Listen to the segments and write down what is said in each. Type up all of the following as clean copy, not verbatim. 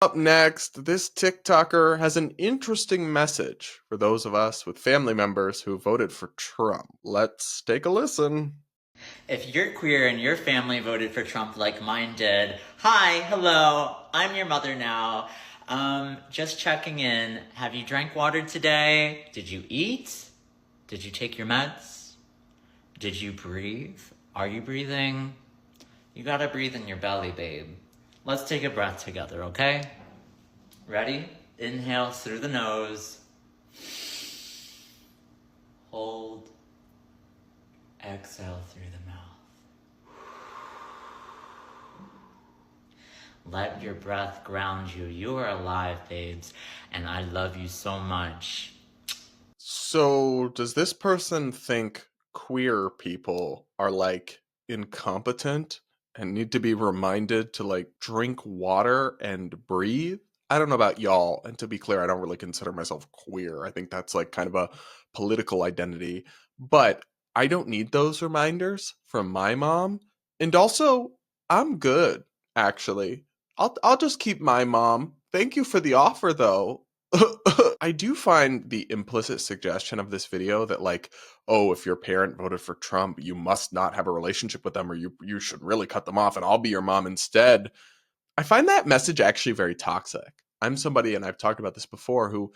Up next, this TikToker has an interesting message for those of us with family members who voted for Trump. Let's take a listen. If you're queer and your family voted for Trump like mine did, hi, hello, I'm your mother now. Just checking in. Have you drank water today? Did you eat? Did you take your meds? Did you breathe? Are you breathing? You gotta breathe in your belly, babe. Let's take a breath together, okay? Ready? Inhale through the nose. Hold. Exhale through the mouth. Let your breath ground you. You are alive, babes, and I love you so much. So, does this person think queer people are like incompetent and need to be reminded to like drink water and breathe? I don't know about y'all, and to be clear, I don't really consider myself queer. I think that's like kind of a political identity, but I don't need those reminders from my mom. And also, I'm good, actually. I'll just keep my mom. Thank you for the offer though. I do find the implicit suggestion of this video that like, oh, if your parent voted for Trump, you must not have a relationship with them or you should really cut them off and I'll be your mom instead. I find that message actually very toxic. I'm somebody, and I've talked about this before, who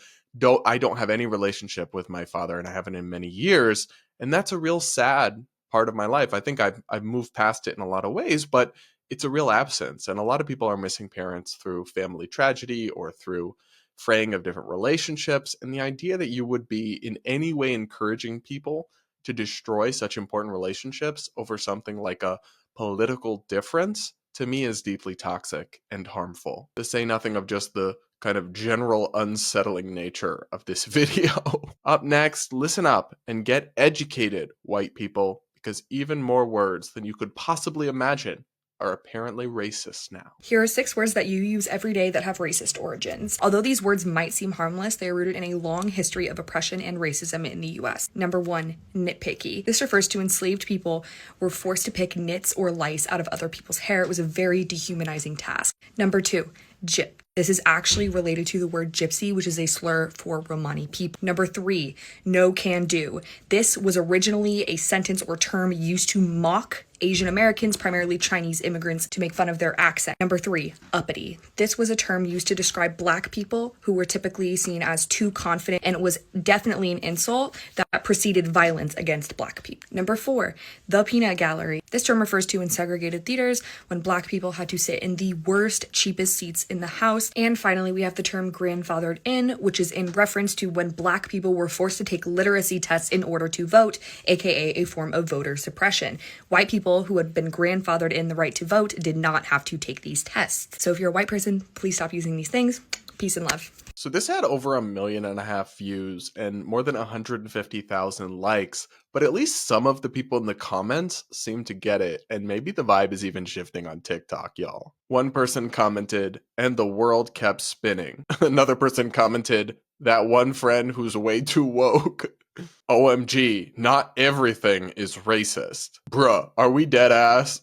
I don't have any relationship with my father and I haven't in many years, and that's a real sad part of my life. I think I've moved past it in a lot of ways, but it's a real absence, and a lot of people are missing parents through family tragedy or through fraying of different relationships, and the idea that you would be in any way encouraging people to destroy such important relationships over something like a political difference to me is deeply toxic and harmful. To say nothing of just the kind of general unsettling nature of this video. Up next, listen up and get educated, white people, because even more words than you could possibly imagine are apparently racist now. Here are 6 words that you use every day that have racist origins. Although these words might seem harmless, they are rooted in a long history of oppression and racism in the US. Number 1, nitpicky. This refers to enslaved people were forced to pick nits or lice out of other people's hair. It was a very dehumanizing task. Number 2, gyp. This is actually related to the word gypsy, which is a slur for Romani people. Number 3, no can do. This was originally a sentence or term used to mock Asian Americans, primarily Chinese immigrants, to make fun of their accent. Number 3, uppity. This was a term used to describe Black people who were typically seen as too confident, and it was definitely an insult that preceded violence against Black people. Number 4, the peanut gallery. This term refers to in segregated theaters when Black people had to sit in the worst, cheapest seats in the house. And finally, we have the term grandfathered in, which is in reference to when Black people were forced to take literacy tests in order to vote, aka a form of voter suppression. White people who had been grandfathered in the right to vote did not have to take these tests. So if you're a white person, please stop using these things. Peace and love. So this had over 1.5 million views and more than 150,000 likes, but at least some of the people in the comments seem to get it, and maybe the vibe is even shifting on TikTok, y'all. One person commented, and the world kept spinning. Another person commented, that one friend who's way too woke. OMG, not everything is racist. Bruh, are we dead ass?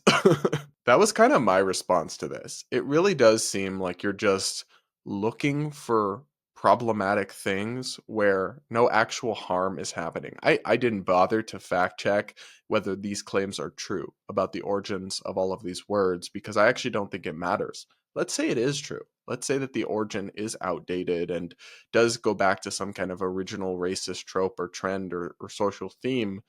That was kind of my response to this. It really does seem like you're just looking for problematic things where no actual harm is happening. I didn't bother to fact check whether these claims are true about the origins of all of these words because I actually don't think it matters. Let's say it is true. Let's say that the origin is outdated and does go back to some kind of original racist trope or trend or social theme.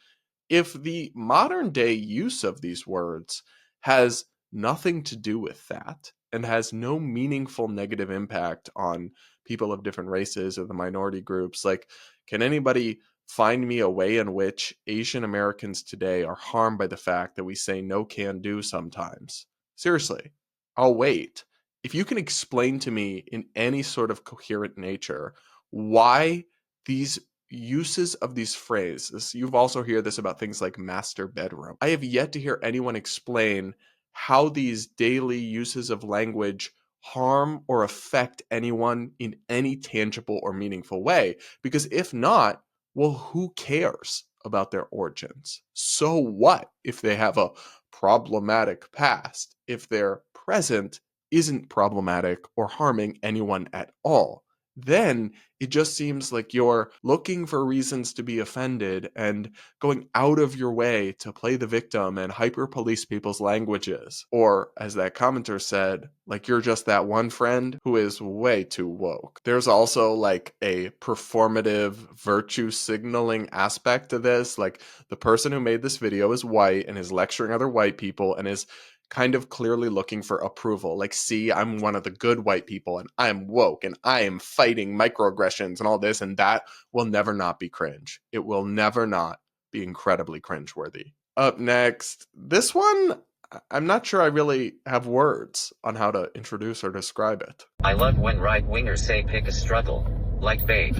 If the modern day use of these words has nothing to do with that and has no meaningful negative impact on people of different races or the minority groups, like, can anybody find me a way in which Asian Americans today are harmed by the fact that we say no can do sometimes? Seriously, I'll wait. If you can explain to me in any sort of coherent nature why these uses of these phrases, you've also heard this about things like master bedroom. I have yet to hear anyone explain how these daily uses of language harm or affect anyone in any tangible or meaningful way. Because if not, well, who cares about their origins? So what if they have a problematic past? If their present isn't problematic or harming anyone at all. Then it just seems like you're looking for reasons to be offended and going out of your way to play the victim and hyper police people's languages. Or, as that commenter said, like you're just that one friend who is way too woke. There's also like a performative virtue signaling aspect to this. Like the person who made this video is white and is lecturing other white people and is kind of clearly looking for approval. Like, see, I'm one of the good white people and I'm woke and I am fighting microaggressions and all this, and that will never not be cringe. It will never not be incredibly cringeworthy. Up next, this one, I'm not sure I really have words on how to introduce or describe it. I love when right-wingers say pick a struggle. Like, babe,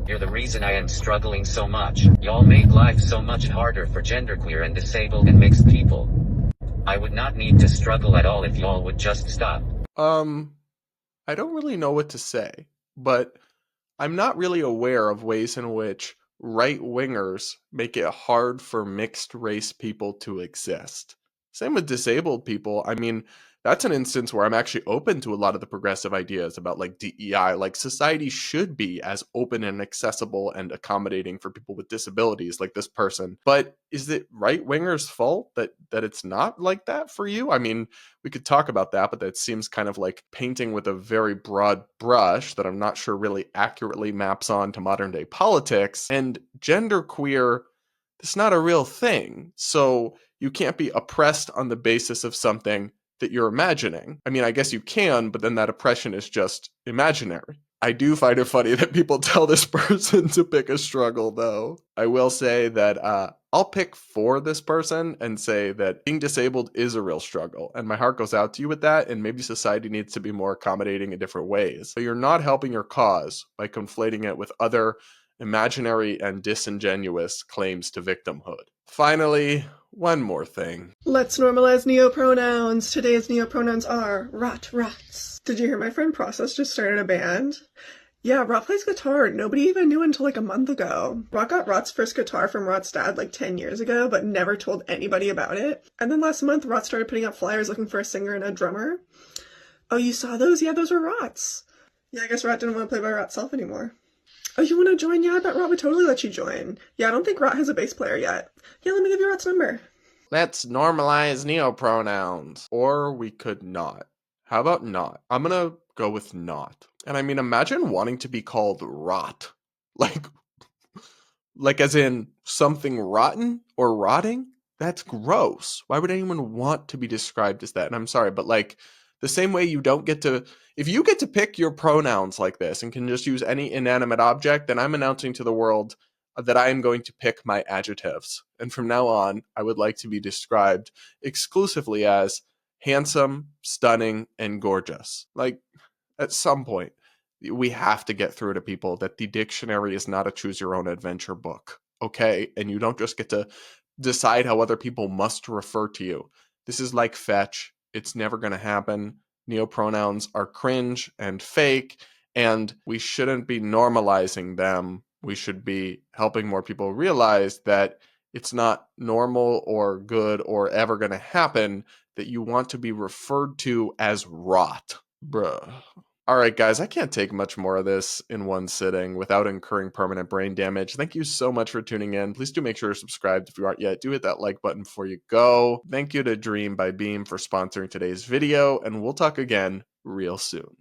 you're the reason I am struggling so much. Y'all make life so much harder for genderqueer and disabled and mixed people. I would not need to struggle at all if y'all would just stop. I don't really know what to say, but I'm not really aware of ways in which right-wingers make it hard for mixed race people to exist. Same with disabled people. I mean, that's an instance where I'm actually open to a lot of the progressive ideas about like DEI. Like society should be as open and accessible and accommodating for people with disabilities like this person. But is it right-wingers' fault that it's not like that for you? I mean, we could talk about that, but that seems kind of like painting with a very broad brush that I'm not sure really accurately maps on to modern day politics. And genderqueer, it's not a real thing. So you can't be oppressed on the basis of something that you're imagining. I mean, I guess you can, but then that oppression is just imaginary. I do find it funny that people tell this person to pick a struggle, though. I will say that I'll pick for this person and say that being disabled is a real struggle. And my heart goes out to you with that. And maybe society needs to be more accommodating in different ways. But you're not helping your cause by conflating it with other imaginary and disingenuous claims to victimhood. Finally, one more thing. Let's normalize neopronouns. Today's neopronouns are rots. Did you hear my friend Process just started a band? Yeah, Rot plays guitar. Nobody even knew until like a month ago. Rot got Rot's first guitar from Rot's dad like 10 years ago, but never told anybody about it. And then last month, Rot started putting up flyers looking for a singer and a drummer. Oh, you saw those? Yeah, those were Rot's. Yeah, I guess Rot didn't want to play by Rot's self anymore. Oh, you want to join? Yeah, I bet Rot would totally let you join. Yeah, I don't think Rot has a bass player yet. Yeah, let me give you Rot's number. Let's normalize neopronouns. Or we could not. How about not? I'm gonna go with not. And I mean, imagine wanting to be called rot. Like as in something rotten or rotting? That's gross. Why would anyone want to be described as that? And I'm sorry, but like the same way you don't get to, if you get to pick your pronouns like this and can just use any inanimate object, then I'm announcing to the world that I am going to pick my adjectives. And from now on, I would like to be described exclusively as handsome, stunning, and gorgeous. Like, at some point, we have to get through to people that the dictionary is not a choose-your-own-adventure book, okay? And you don't just get to decide how other people must refer to you. This is like fetch. It's never going to happen. Neopronouns are cringe and fake, and we shouldn't be normalizing them. We should be helping more people realize that it's not normal or good or ever going to happen that you want to be referred to as rot. Bruh. All right, guys, I can't take much more of this in one sitting without incurring permanent brain damage. Thank you so much for tuning in. Please do make sure you're subscribed if you aren't yet. Do hit that like button before you go. Thank you to Dream by Beam for sponsoring today's video, and we'll talk again real soon.